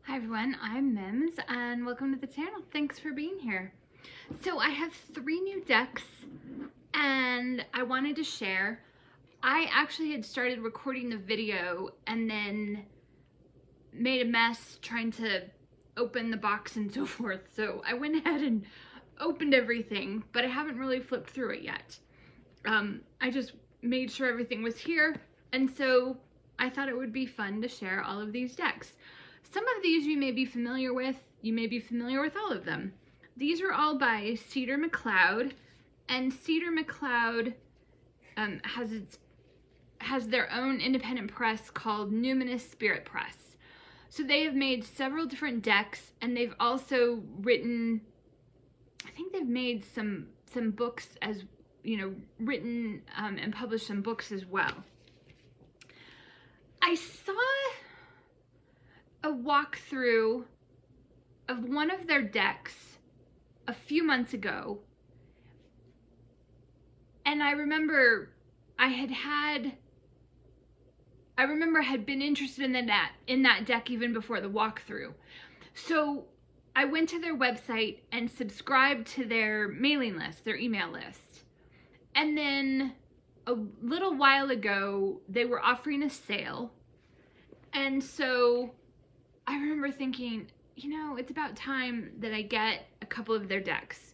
Hi everyone, I'm Mims and welcome to the channel. Thanks for being here. So I have 3 new decks and I wanted to share. I actually had started recording the video and then made a mess trying to open the box and so forth. So I went ahead and opened everything, but I haven't really flipped through it yet. I just made sure everything was here, and so I thought it would be fun to share all of these decks. Some of these you may be familiar with, you may be familiar with all of them. These are all by Cedar McCloud, and Cedar McCloud has their own independent press called Numinous Spirit Press. So they have made several different decks, and they've also written, I think they've made some books as, written and published some books as well. I saw a walkthrough of one of their decks a few months ago, and I remember I had been interested in that deck even before the walkthrough. So I went to their website and subscribed to their mailing list, their email list. And then a little while ago, they were offering a sale. And so I remember thinking, it's about time that I get a couple of their decks,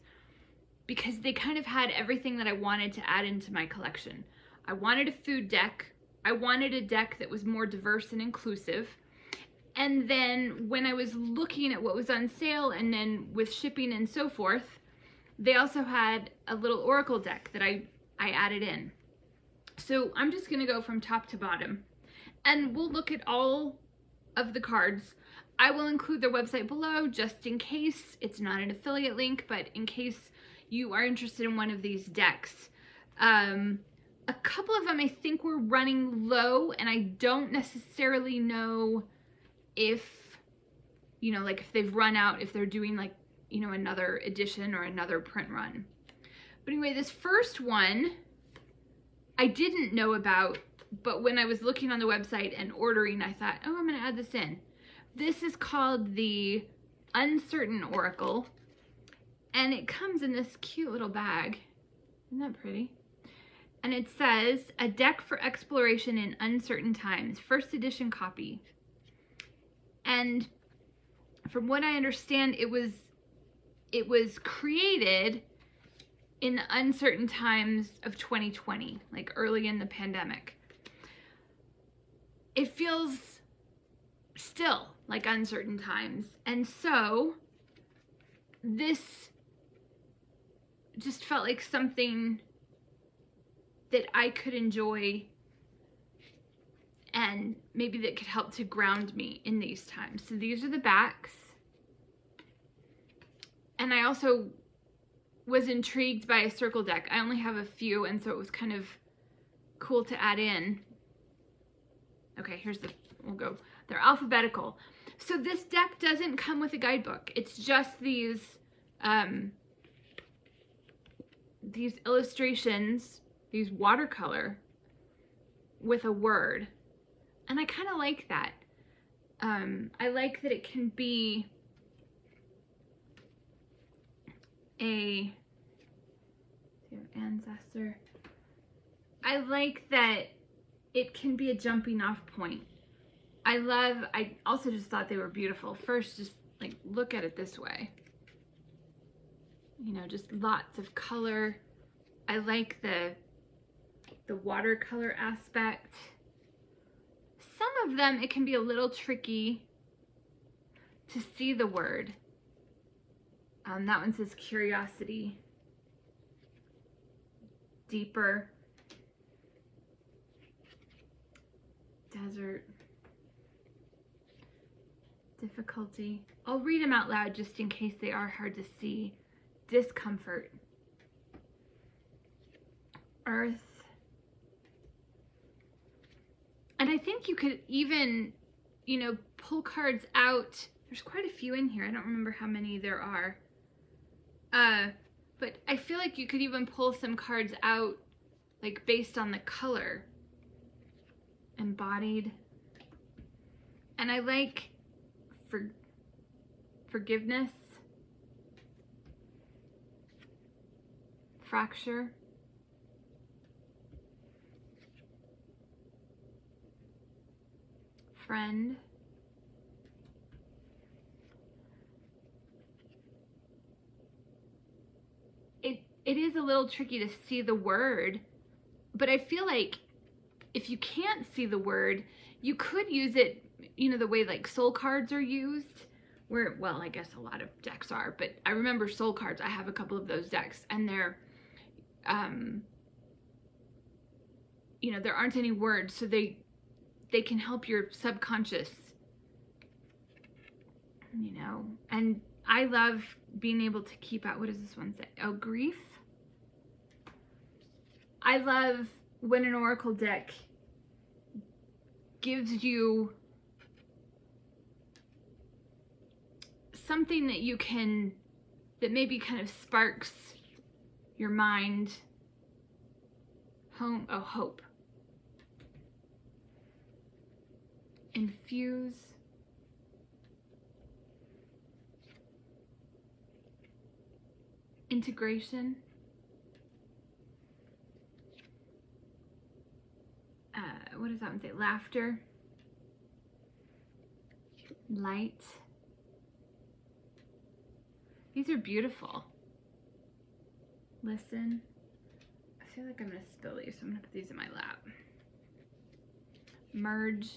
because they kind of had everything that I wanted to add into my collection. I wanted a food deck. I wanted a deck that was more diverse and inclusive. And then when I was looking at what was on sale, and then with shipping and so forth, they also had a little oracle deck that I added in. So I'm just going to go from top to bottom, and we'll look at all of the cards. I will include their website below just in case. It's not an affiliate link, but in case you are interested in one of these decks. A couple of them I think were running low, and I don't necessarily know if, if they've run out, if they're doing another edition or another print run. But anyway, this first one I didn't know about, but when I was looking on the website and ordering, I thought, oh, I'm going to add this in. This is called the Uncertain Oracle, and it comes in this cute little bag. Isn't that pretty? And it says, a deck for exploration in uncertain times, first edition copy. And from what I understand, it was created in the uncertain times of 2020, like early in the pandemic. It feels still like uncertain times. And so this just felt like something that I could enjoy, and maybe that could help to ground me in these times. So these are the backs. And I also was intrigued by a circle deck. I only have a few, and so it was kind of cool to add in. Okay, we'll go. They're alphabetical. So this deck doesn't come with a guidebook. It's just these illustrations, these watercolor with a word. And I kind of like that. I like that it can be a ancestor. I like that it can be a jumping off point. I also just thought they were beautiful. First, just look at it this way. Just lots of color. I like the watercolor aspect. Some of them, it can be a little tricky to see the word. That one says curiosity. Deeper. Desert. Difficulty. I'll read them out loud just in case they are hard to see. Discomfort. Earth. And I think you could even, pull cards out. There's quite a few in here. I don't remember how many there are. But I feel like you could even pull some cards out, based on the color. Embodied. And I like forgiveness, fracture, friend, it is a little tricky to see the word, but I feel like if you can't see the word, you could use it, you know, the way like soul cards are used, where, well, I guess a lot of decks are, but I remember soul cards. I have a couple of those decks, and they're, you know, there aren't any words, so they can help your subconscious, you know. And I love being able to keep out, what does this one say? Oh, grief. I love when an oracle deck gives you something that you can, that maybe kind of sparks your mind. Hope. Infuse. Integration. What does that one say? Laughter. Light. These are beautiful. Listen. I feel like I'm going to spill these, so I'm going to put these in my lap. Merge.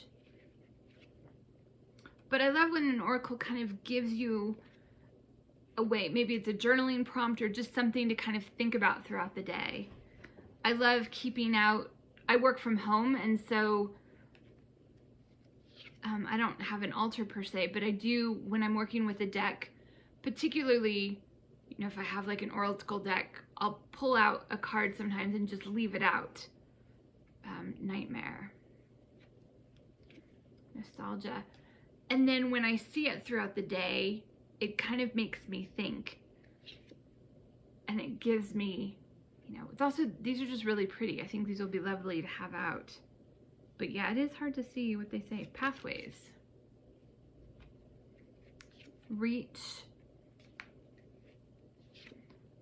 But I love when an oracle kind of gives you a way. Maybe it's a journaling prompt or just something to kind of think about throughout the day. I love keeping out. I work from home, and so I don't have an altar per se, but I do when I'm working with a deck, particularly, you know, if I have like an oracle deck, I'll pull out a card sometimes and just leave it out. Nightmare. Nostalgia. And then when I see it throughout the day, it kind of makes me think. And it gives me, you know, it's also, these are just really pretty. I think these will be lovely to have out. But yeah, it is hard to see what they say. Pathways. Reach.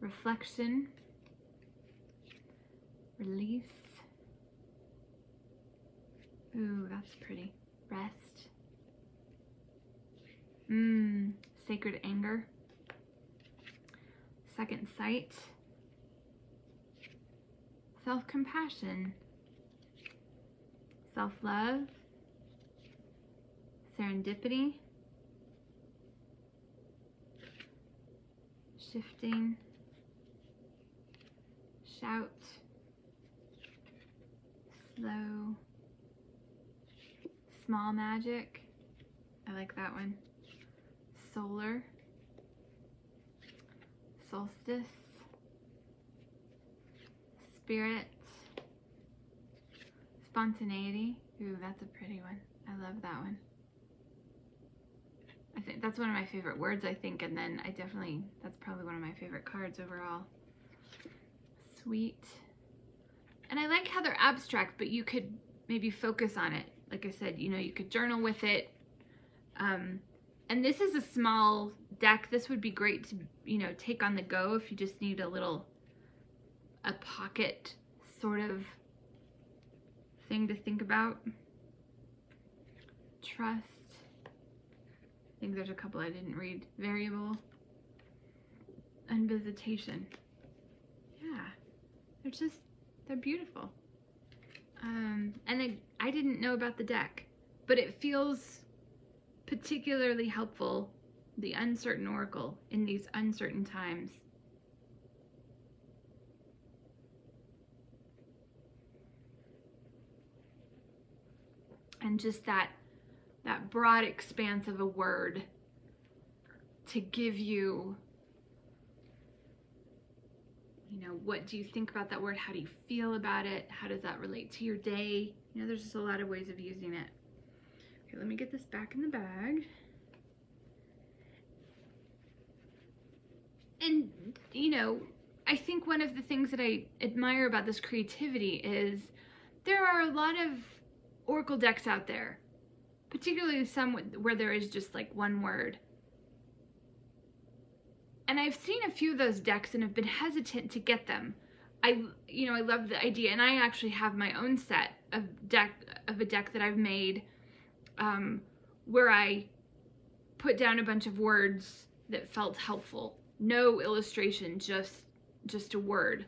Reflection. Release. Ooh, that's pretty. Rest. Sacred anger. Second sight. Self-compassion. Self-love. Serendipity. Shifting. Shout. Slow. Small magic. I like that one. Solar. Solstice. Spirit. Spontaneity. Ooh, that's a pretty one. I love that one. I think that's one of my favorite words, I think, and then that's probably one of my favorite cards overall. Sweet. And I like how they're abstract, but you could maybe focus on it. Like I said, you know, you could journal with it. And this is a small deck. This would be great to, you know, take on the go if you just need a pocket sort of thing to think about. Trust. I think there's a couple I didn't read. Variable. And visitation. Yeah. They're beautiful. And I didn't know about the deck, but it feels particularly helpful, the uncertain oracle in these uncertain times. And just that broad expanse of a word to give you, you know, what do you think about that word? How do you feel about it? How does that relate to your day? You know, there's just a lot of ways of using it. Okay, let me get this back in the bag. And, you know, I think one of the things that I admire about this creativity is there are a lot of oracle decks out there. particularly some where there is just like one word. And I've seen a few of those decks and have been hesitant to get them. I love the idea, and I actually have my own set of a deck that I've made, where I put down a bunch of words that felt helpful. No illustration, just a word.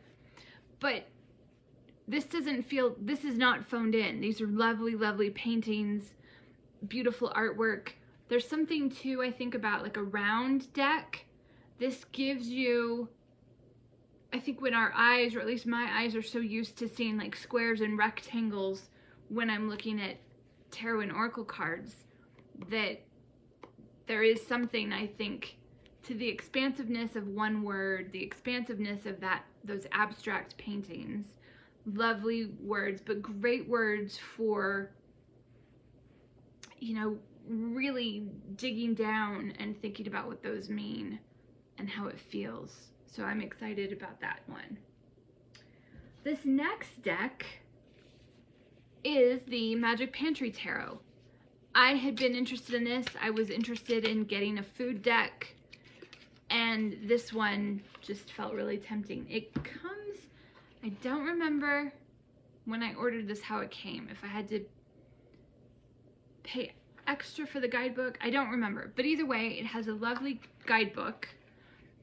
But this is not phoned in. These are lovely, lovely paintings, beautiful artwork. There's something too, I think, about like a round deck. This gives you, I think when our eyes, or at least my eyes, are so used to seeing like squares and rectangles when I'm looking at tarot and oracle cards, that there is something, I think, to the expansiveness of one word, the expansiveness of those abstract paintings. Lovely words, but great words for, really digging down and thinking about what those mean and how it feels. So I'm excited about that one. This next deck is the Magic Pantry Tarot. I had been interested in this. I was interested in getting a food deck, and this one just felt really tempting. It comes, I don't remember when I ordered this how it came, if I had to pay extra for the guidebook, I don't remember. But either way, it has a lovely guidebook,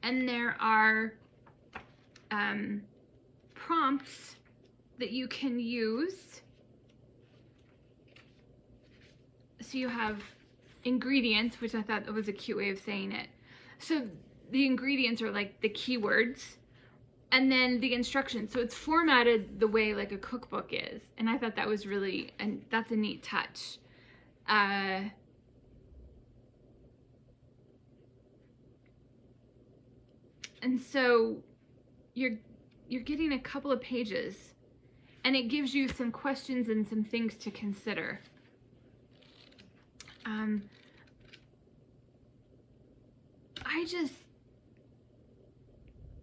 and there are prompts that you can use. So you have ingredients, which I thought was a cute way of saying it. So the ingredients are like the keywords, and then the instructions. So it's formatted the way like a cookbook is. And I thought that was really, and that's a neat touch. And so you're getting a couple of pages, and it gives you some questions and some things to consider. I just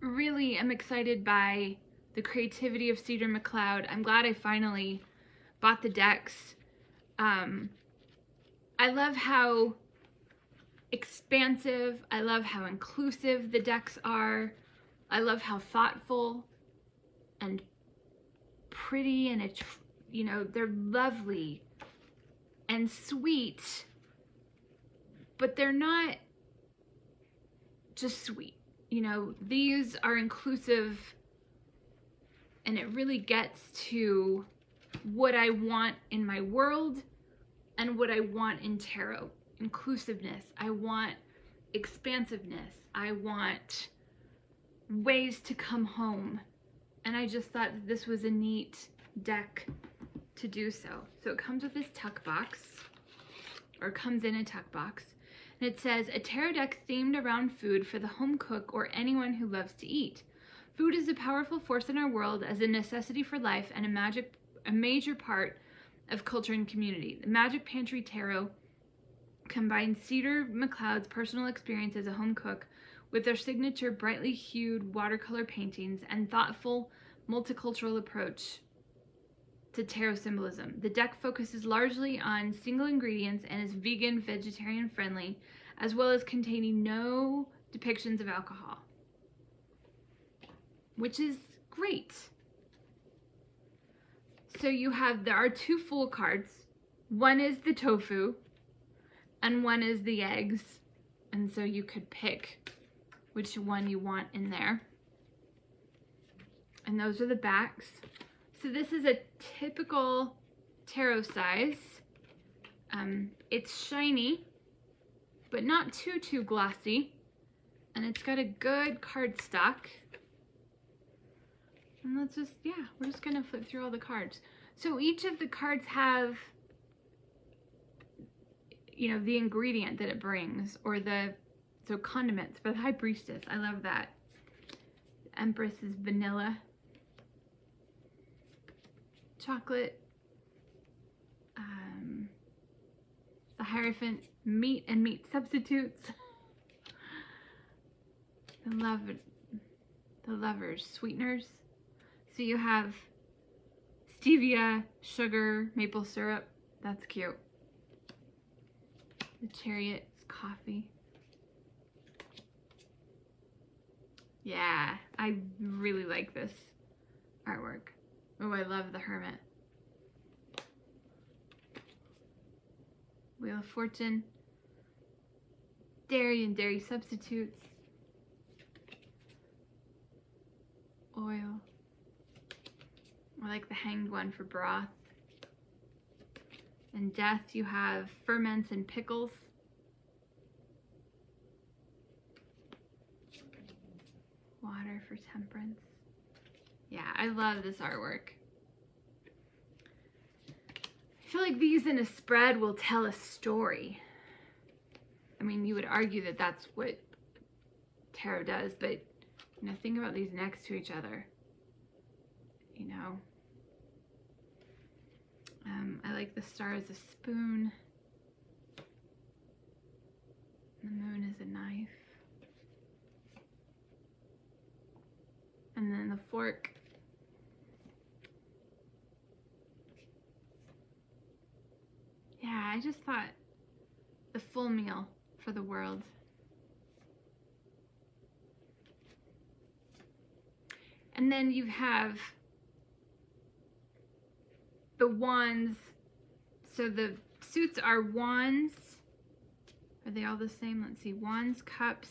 really am excited by the creativity of Cedar McCloud. I'm glad I finally bought the decks. I love how expansive, I love how inclusive the decks are. I love how thoughtful and pretty, and they're lovely and sweet, but they're not just sweet. These are inclusive, and it really gets to what I want in my world and what I want in tarot. Inclusiveness. I want expansiveness. I want ways to come home. And I just thought that this was a neat deck to do so. So it comes with this tuck box, or comes in a tuck box. And it says, a tarot deck themed around food for the home cook or anyone who loves to eat. Food is a powerful force in our world as a necessity for life and a major part of culture and community. The Magic Pantry Tarot combines Cedar McCloud's personal experience as a home cook with their signature brightly hued watercolor paintings and thoughtful multicultural approach to tarot symbolism. The deck focuses largely on single ingredients and is vegan, vegetarian friendly, as well as containing no depictions of alcohol, which is great. So there are two full cards. One is the tofu and one is the eggs. And so you could pick which one you want in there. And those are the backs. So this is a typical tarot size. It's shiny, but not too glossy. And it's got a good cardstock. And we're just gonna flip through all the cards. So each of the cards have, the ingredient that it brings, or so condiments. For the High Priestess, I love that. The Empress is vanilla. Chocolate. The Hierophant, meat and meat substitutes. The Lovers, sweeteners. So you have stevia, sugar, maple syrup. That's cute. The Chariot's coffee. Yeah, I really like this artwork. Oh, I love the Hermit. Wheel of Fortune. Dairy and dairy substitutes. Oil. I like the hanged one for broth. And death, you have ferments and pickles. Water for temperance. Yeah, I love this artwork. I feel like these in a spread will tell a story. I mean, you would argue that that's what tarot does, but you know, think about these next to each other. You know, I like the star as a spoon. The moon is a knife. And then the fork. Yeah, I just thought the full meal for the world. And then you have the wands. So the suits are wands. Are they all the same? Let's see. Wands, cups.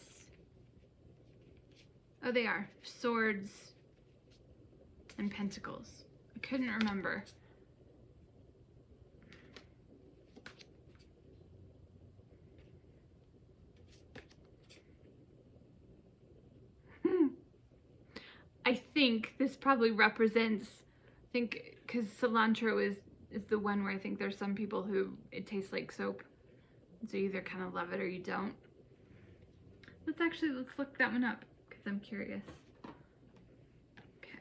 Oh, they are. Swords and pentacles. I couldn't remember. I think this probably represents, I think, because cilantro is the one where I think there's some people who it tastes like soap. So you either kind of love it or you don't. Let's look that one up because I'm curious. Okay.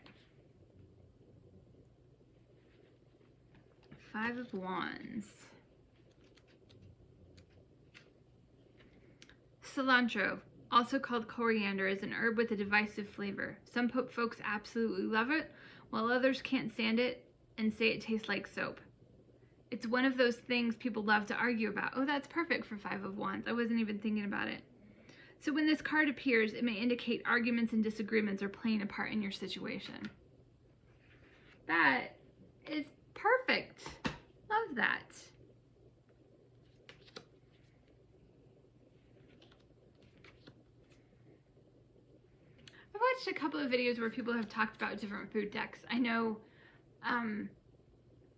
5 of Wands. Cilantro, also called coriander, is an herb with a divisive flavor. Some folks absolutely love it, while others can't stand it and say it tastes like soap. It's one of those things people love to argue about. Oh, that's perfect for 5 of Wands. I wasn't even thinking about it. So when this card appears, it may indicate arguments and disagreements are playing a part in your situation. That is perfect. Love that. I've watched a couple of videos where people have talked about different food decks. I know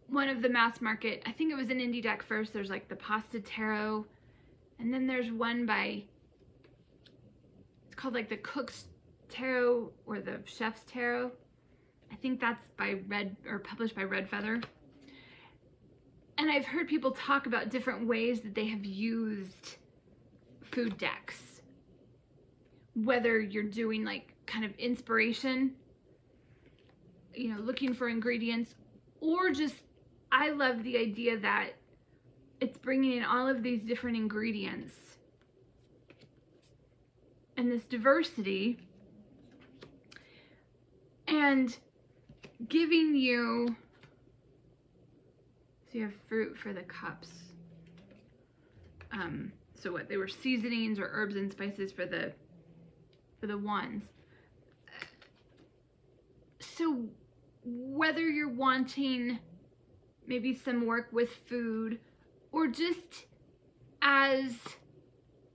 one of the mass market, I think it was an indie deck first, there's like the Pasta Tarot, and then there's one by, it's called like the Cook's Tarot or the Chef's Tarot. I think that's by published by Red Feather. And I've heard people talk about different ways that they have used food decks. Whether you're doing like kind of inspiration, you know, looking for ingredients, or just, I love the idea that it's bringing in all of these different ingredients and this diversity and giving you, so you have fruit for the cups. So what, they were seasonings or herbs and spices for the wands. So whether you're wanting maybe some work with food or just as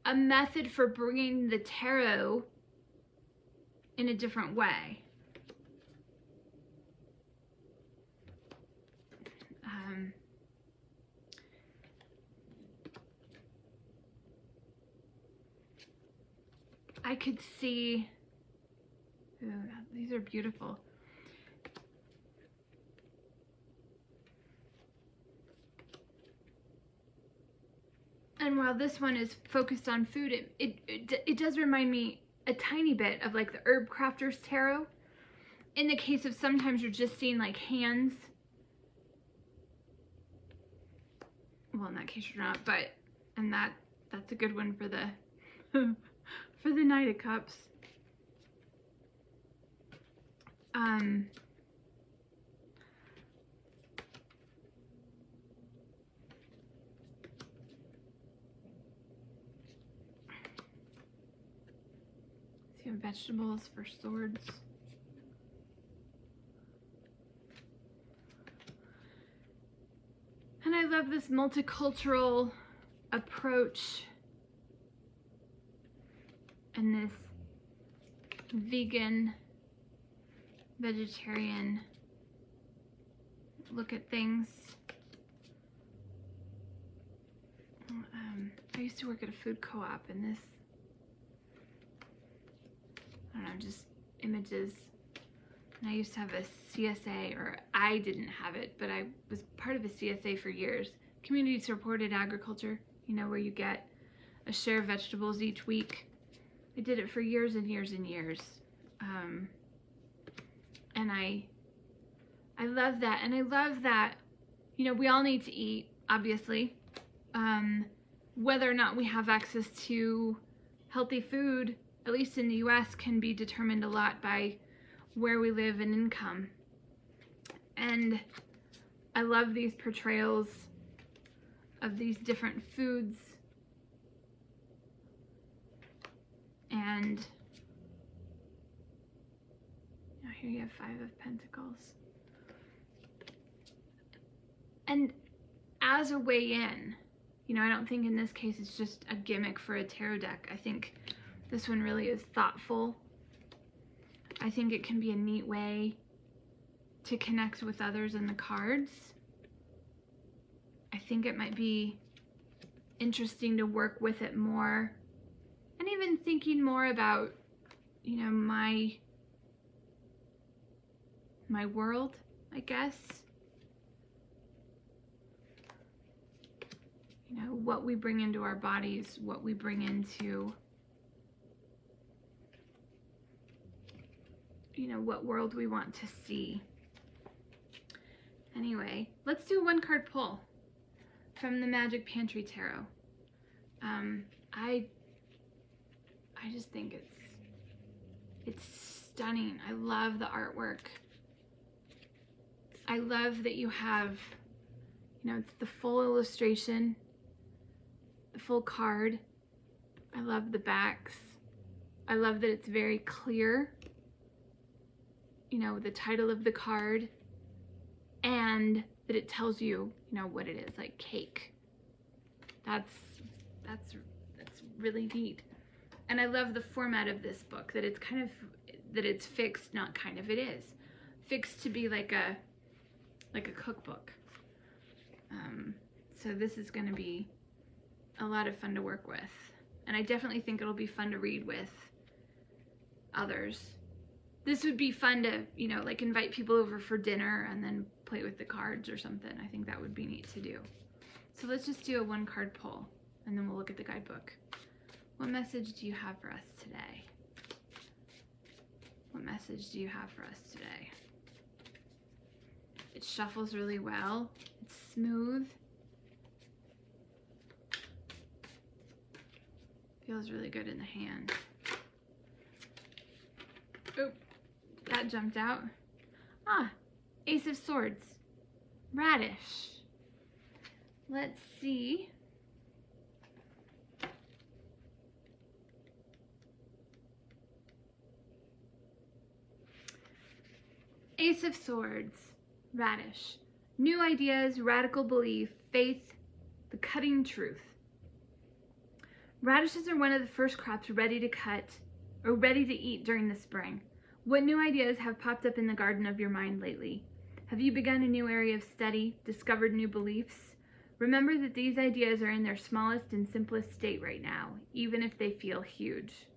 a method for bringing the tarot in a different way. I could see, ooh, these are beautiful. And while this one is focused on food, it does remind me a tiny bit of like the Herb Crafter's Tarot. In the case of sometimes you're just seeing like hands. Well, in that case you're not, but, and that's a good one for the, for the Knight of Cups. Do you have vegetables for swords? And I love this multicultural approach and this vegan, vegetarian look at things. I used to work at a food co-op, and this, I don't know, just images. And I used to have a CSA, or I didn't have it, but I was part of a CSA for years. Community supported agriculture, you know, where you get a share of vegetables each week. I did it for years and years and years. And I love that. And I love that, you know, we all need to eat, obviously. Whether or not we have access to healthy food, at least in the US, can be determined a lot by where we live and income. And I love these portrayals of these different foods. And now here you have 5 of Pentacles. And as a way in, you know, I don't think in this case it's just a gimmick for a tarot deck. I think this one really is thoughtful. I think it can be a neat way to connect with others in the cards. I think it might be interesting to work with it more, and even thinking more about, you know, my world, I guess. You know, what we bring into our bodies, what we bring into, you know, what world we want to see. Anyway, let's do a 1-card pull from the Magic Pantry Tarot. I just think it's stunning. I love the artwork. I love that you have, you know, it's the full illustration, the full card. I love the backs. I love that it's very clear, you know, the title of the card, and that it tells you, you know, what it is, like cake. That's really neat. And I love the format of this book, that it's kind of, that it's fixed, not kind of, it is fixed to be like a cookbook. So this is going to be a lot of fun to work with, and I definitely think it'll be fun to read with others. This would be fun to, you know, like invite people over for dinner and then play with the cards or something. I think that would be neat to do. So let's just do a 1-card pull, and then we'll look at the guidebook. What message do you have for us today? What message do you have for us today? It shuffles really well. It's smooth. Feels really good in the hand. Oh, that jumped out. Ah, Ace of Swords. Radish. Let's see. Ace of Swords. Radish. New ideas, radical belief, faith, the cutting truth. Radishes are one of the first crops ready to cut or ready to eat during the spring. What new ideas have popped up in the garden of your mind lately? Have you begun a new area of study, discovered new beliefs? Remember that these ideas are in their smallest and simplest state right now, even if they feel huge.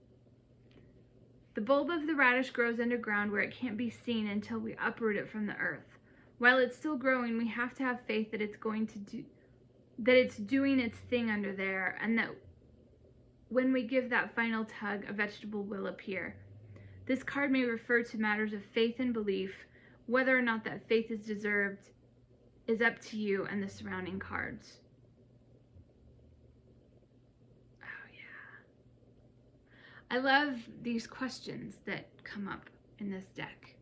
The bulb of the radish grows underground where it can't be seen until we uproot it from the earth. While it's still growing, we have to have faith that it's going to do, that it's doing its thing under there, and that when we give that final tug, a vegetable will appear. This card may refer to matters of faith and belief. Whether or not that faith is deserved is up to you and the surrounding cards. Oh yeah. I love these questions that come up in this deck.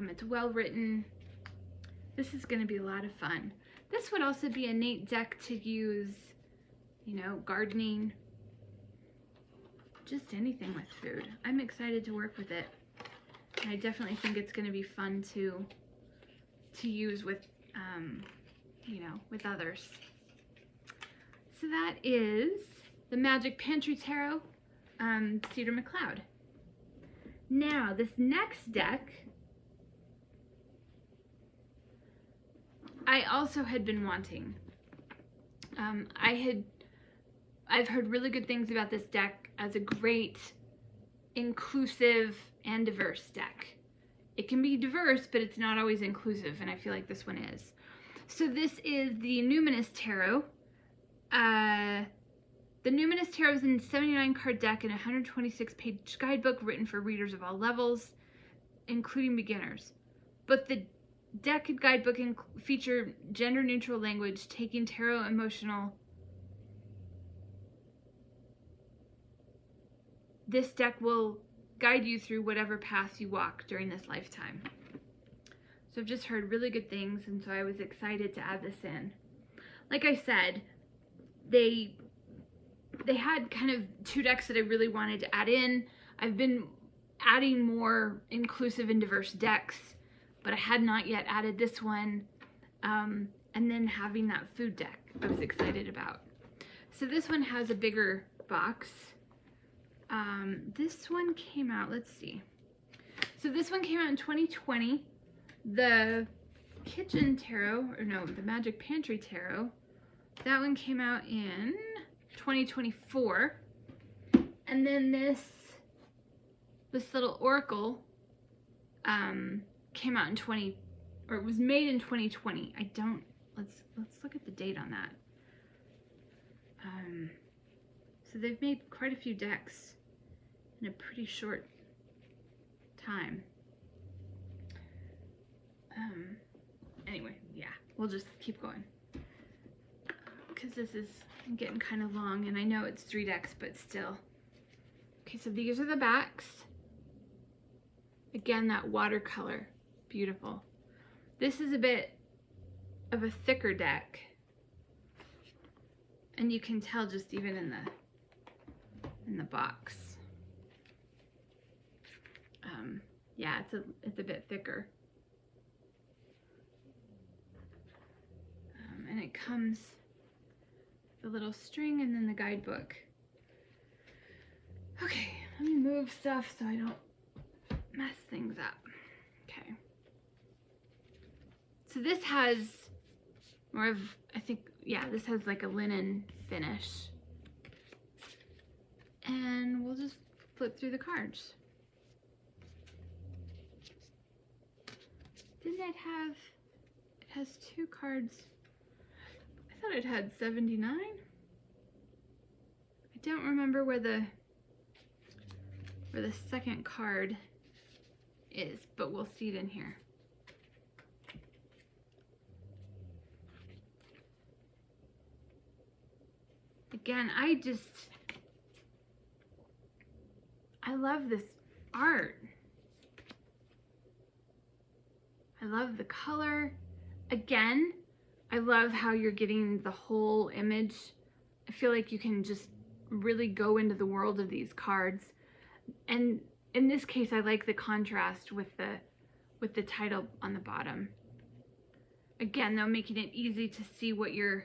It's well written. This is going to be a lot of fun. This would also be a neat deck to use, you know, gardening, just anything with food. I'm excited to work with it. And I definitely think it's going to be fun to use with, you know, with others. So that is the Magic Pantry Tarot, Cedar McCloud. Now, this next deck, I also had been wanting. I've heard really good things about this deck as a great, inclusive, and diverse deck. It can be diverse, but it's not always inclusive, and I feel like this one is. So this is the Numinous Tarot. The Numinous Tarot is a 79 card deck and a 126-page guidebook written for readers of all levels, including beginners. But the deck and guidebook feature gender-neutral language, taking tarot emotional. This deck will guide you through whatever path you walk during this lifetime. So I've just heard really good things, and so I was excited to add this in. Like I said, they had kind of two decks that I really wanted to add in. I've been adding more inclusive and diverse decks, but I had not yet added this one. And then having that food deck I was excited about. So this one has a bigger box. This one came out, let's see. So this one came out in 2020. The Kitchen Tarot, or no, the Magic Pantry Tarot, that one came out in 2024. And then this little Oracle came out in it was made in 2020. Let's look at the date on that. So they've made quite a few decks in a pretty short time. Anyway, yeah, we'll just keep going. Because this is getting kind of long, and I know it's 3 decks, but still. Okay, so these are the backs. Again, that watercolor, beautiful. This is a bit of a thicker deck, and you can tell just even in the box. Yeah, it's a bit thicker. And it comes with a little string and then the guidebook. Okay, let me move stuff so I don't mess things up. Okay. So this has more of, I think, yeah, this has like a linen finish. And we'll just flip through the cards. Didn't it has 2 cards. I thought it had 79. I don't remember where the second card is, but we'll see it in here. Again, I love this art. I love the color. Again, I love how you're getting the whole image. I feel like you can just really go into the world of these cards. And in this case, I like the contrast with the title on the bottom. Again, though, making it easy to see what you're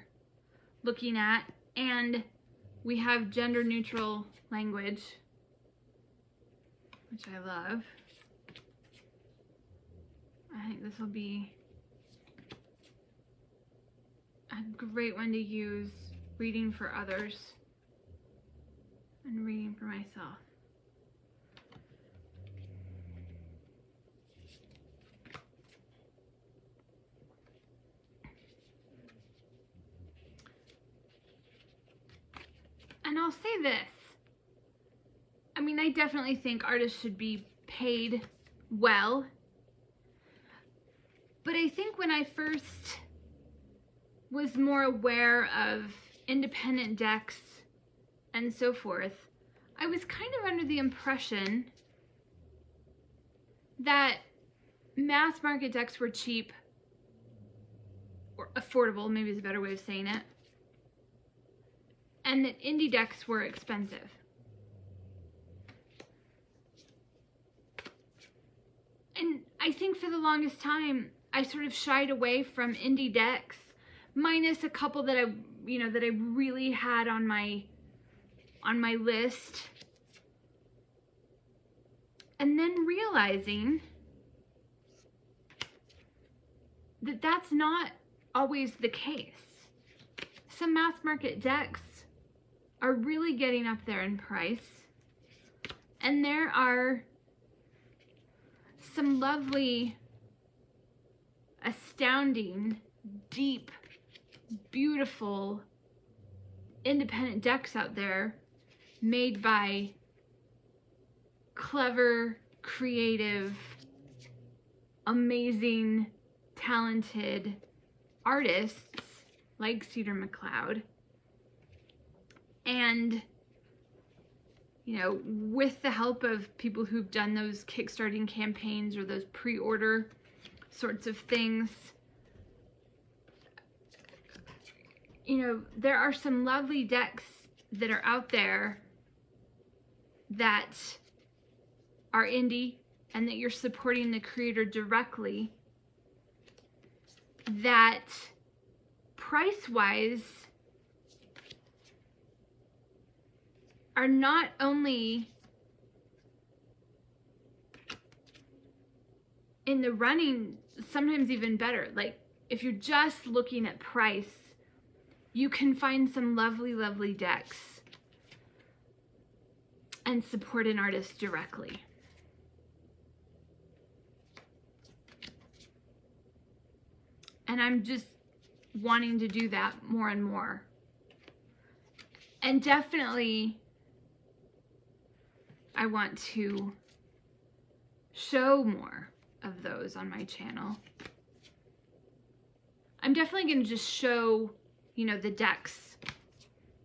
looking at. And we have gender neutral language, which I love. I think this will be a great one to use reading for others and reading for myself. And I'll say this. I mean, I definitely think artists should be paid well. But I think when I first was more aware of independent decks and so forth, I was kind of under the impression that mass market decks were cheap, or affordable, maybe is a better way of saying it, and that indie decks were expensive. And I think for the longest time, I sort of shied away from indie decks, minus a couple that I really had on my list. And then realizing that that's not always the case. Some mass market decks are really getting up there in price. And there are some lovely, astounding, deep, beautiful, independent decks out there made by clever, creative, amazing, talented artists like Cedar McCloud. And, you know, with the help of people who've done those kickstarting campaigns or those pre-order sorts of things, you know, there are some lovely decks that are out there that are indie and that you're supporting the creator directly, that price-wise are not only in the running, sometimes even better. Like, if you're just looking at price, you can find some lovely, lovely decks and support an artist directly. And I'm just wanting to do that more and more. And definitely, I want to show more of those on my channel. I'm definitely going to just show, you know, the decks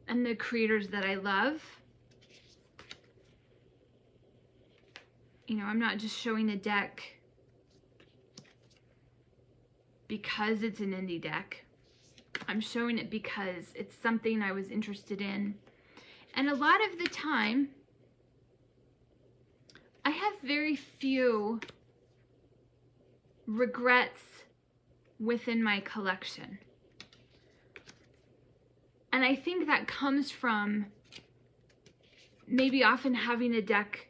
and the creators that I love. You know, I'm not just showing a deck because it's an indie deck. I'm showing it because it's something I was interested in. And a lot of the time, I have very few regrets within my collection. And I think that comes from maybe often having a deck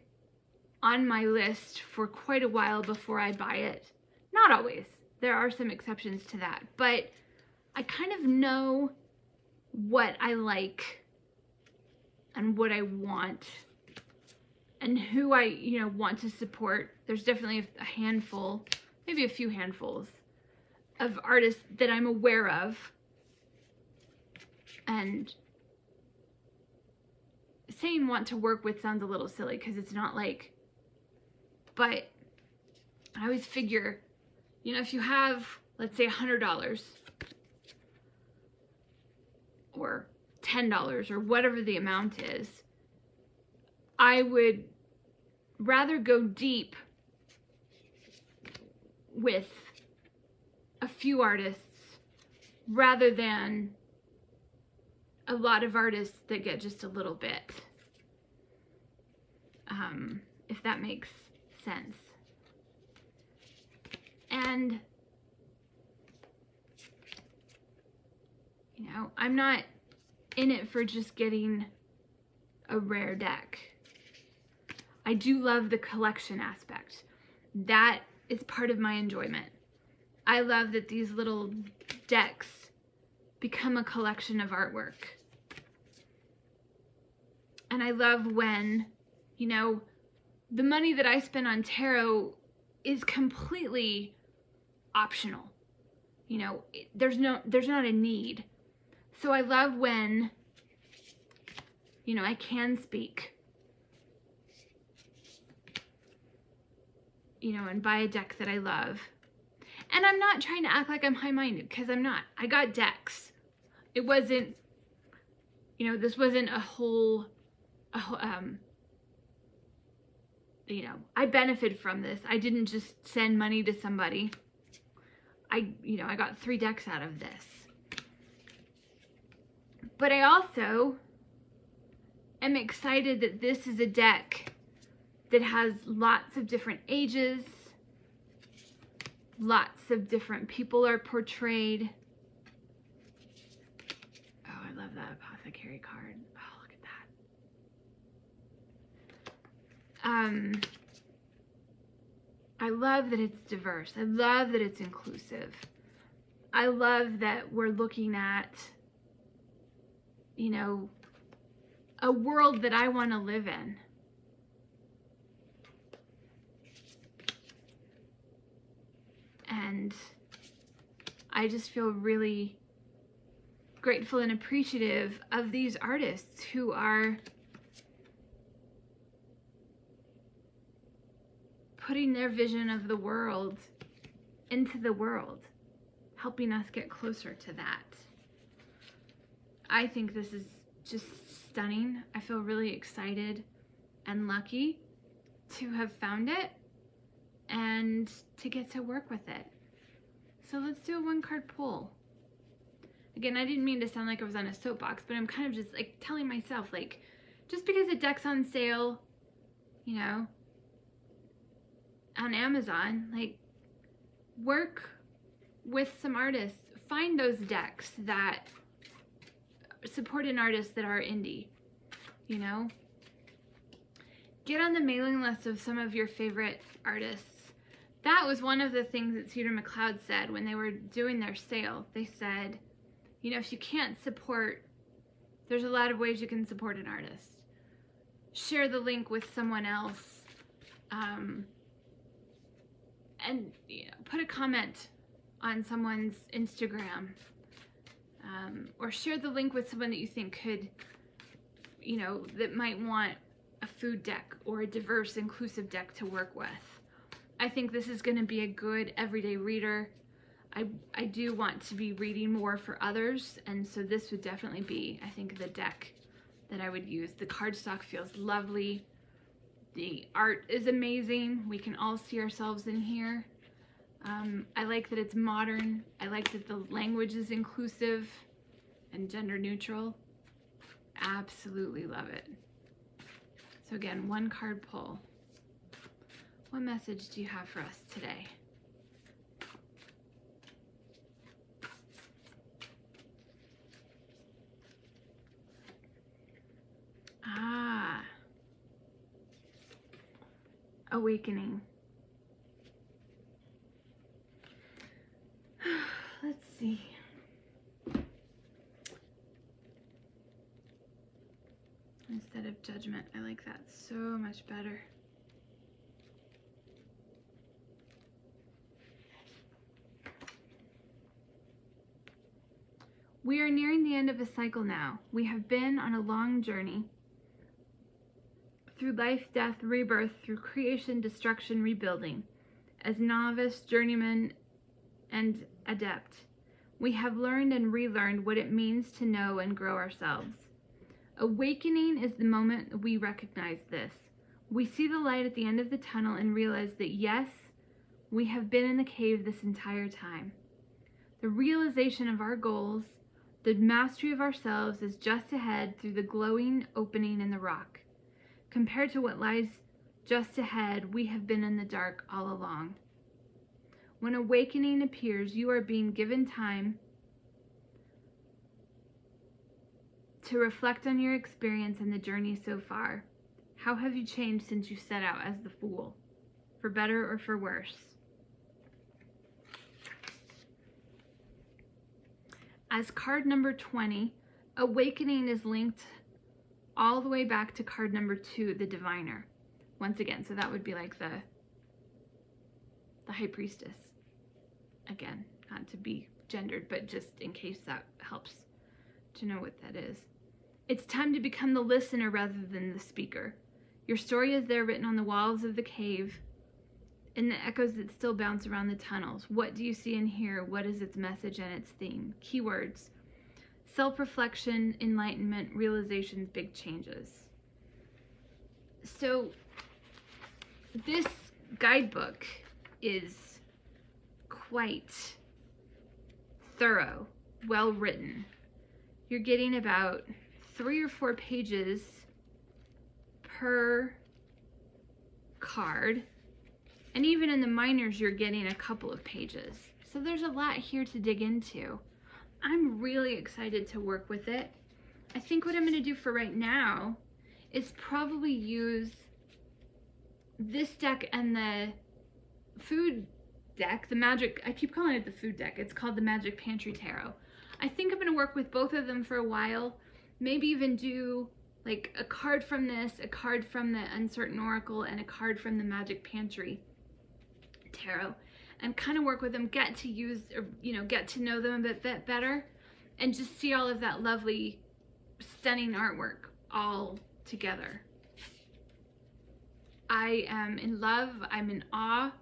on my list for quite a while before I buy it. Not always. There are some exceptions to that. But I kind of know what I like and what I want and who I, you know, want to support. There's definitely a handful, maybe a few handfuls of artists that I'm aware of. And saying want to work with sounds a little silly because it's not like, but I always figure, you know, if you have, let's say $100 or $10 or whatever the amount is, I would rather go deep with a few artists rather than a lot of artists that get just a little bit, if that makes sense. And, you know, I'm not in it for just getting a rare deck. I do love the collection aspect. That is part of my enjoyment. I love that these little decks become a collection of artwork. And I love when, you know, the money that I spend on tarot is completely optional. You know, there's not a need. So I love when, you know, I can speak, you know, and buy a deck that I love. And I'm not trying to act like I'm high-minded, because I'm not. I got decks. It wasn't, you know, this wasn't a whole you know, I benefited from this. I didn't just send money to somebody. I got 3 decks out of this. But I also am excited that this is a deck that has lots of different ages, Lots of different people are portrayed. Oh, I love that apothecary card. Oh, look at that. I love that it's diverse. I love that it's inclusive. I love that we're looking at, you know, a world that I want to live in. And I just feel really grateful and appreciative of these artists who are putting their vision of the world into the world, helping us get closer to that. I think this is just stunning. I feel really excited and lucky to have found it and to get to work with it. So let's do a 1-card pull. Again, I didn't mean to sound like I was on a soapbox, but I'm kind of just like telling myself, like, just because a deck's on sale, you know, on Amazon, like, work with some artists. Find those decks that support an artist that are indie, you know. Get on the mailing list of some of your favorite artists. That was one of the things that Cedar McCloud said when they were doing their sale. They said, you know, if you can't support, there's a lot of ways you can support an artist. Share the link with someone else, and you know, put a comment on someone's Instagram, or share the link with someone that you think could, you know, that might want a food deck or a diverse, inclusive deck to work with. I think this is going to be a good everyday reader. I do want to be reading more for others, and so this would definitely be, I think, the deck that I would use. The cardstock feels lovely. The art is amazing. We can all see ourselves in here. I like that it's modern. I like that the language is inclusive and gender neutral. Absolutely love it. So again, 1-card pull. What message do you have for us today? Awakening. Let's see. Instead of judgment, I like that so much better. We are nearing the end of a cycle now. We have been on a long journey through life, death, rebirth, through creation, destruction, rebuilding. As novice, journeyman, and adept, we have learned and relearned what it means to know and grow ourselves. Awakening is the moment we recognize this. We see the light at the end of the tunnel and realize that yes, we have been in the cave this entire time. The realization of our goals, the mastery of ourselves is just ahead through the glowing opening in the rock. Compared to what lies just ahead, we have been in the dark all along. When awakening appears, you are being given time to reflect on your experience and the journey so far. How have you changed since you set out as the Fool? For better or for worse? As card number 20, awakening is linked all the way back to card number 2, the Diviner. Once again, so that would be like the High Priestess. Again, not to be gendered, but just in case that helps to know what that is. It's time to become the listener rather than the speaker. Your story is there written on the walls of the cave, in the echoes that still bounce around the tunnels. What do you see and hear? What is its message and its theme? Keywords: self-reflection, enlightenment, realizations, big changes. So this guidebook is quite thorough, well written. You're getting about 3 or 4 pages per card. And even in the minors, you're getting a couple of pages. So there's a lot here to dig into. I'm really excited to work with it. I think what I'm going to do for right now is probably use this deck and the food deck, the magic, I keep calling it the food deck. It's called the Magic Pantry Tarot. I think I'm going to work with both of them for a while. Maybe even do like a card from this, a card from the Uncertain Oracle, and a card from the Magic Pantry Tarot, and kind of work with them, get to use, or, you know, get to know them a bit better, and just see all of that lovely, stunning artwork all together. I am in love. I'm in awe.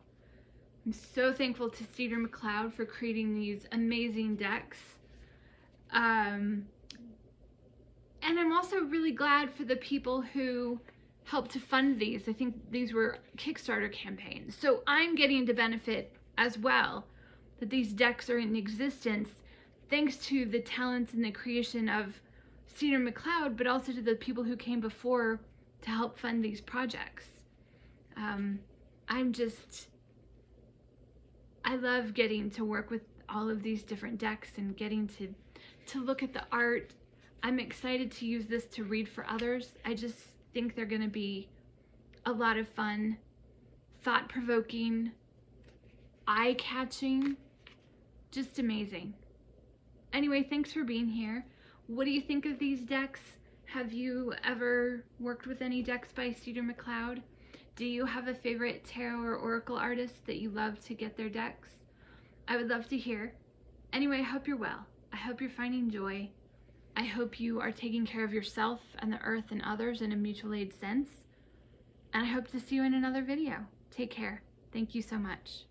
I'm so thankful to Cedar McCloud for creating these amazing decks. And I'm also really glad for the people who helped to fund these. I think these were Kickstarter campaigns. So I'm getting to benefit as well that these decks are in existence thanks to the talents and the creation of Cedar McCloud, but also to the people who came before to help fund these projects. I love getting to work with all of these different decks and getting to look at the art. I'm excited to use this to read for others. I just think they're going to be a lot of fun, thought-provoking, eye-catching, just amazing. Anyway, thanks for being here. What do you think of these decks? Have you ever worked with any decks by Cedar McCloud? Do you have a favorite tarot or oracle artist that you love to get their decks? I would love to hear. Anyway, I hope you're well. I hope you're finding joy. I hope you are taking care of yourself and the earth and others in a mutual aid sense. And I hope to see you in another video. Take care. Thank you so much.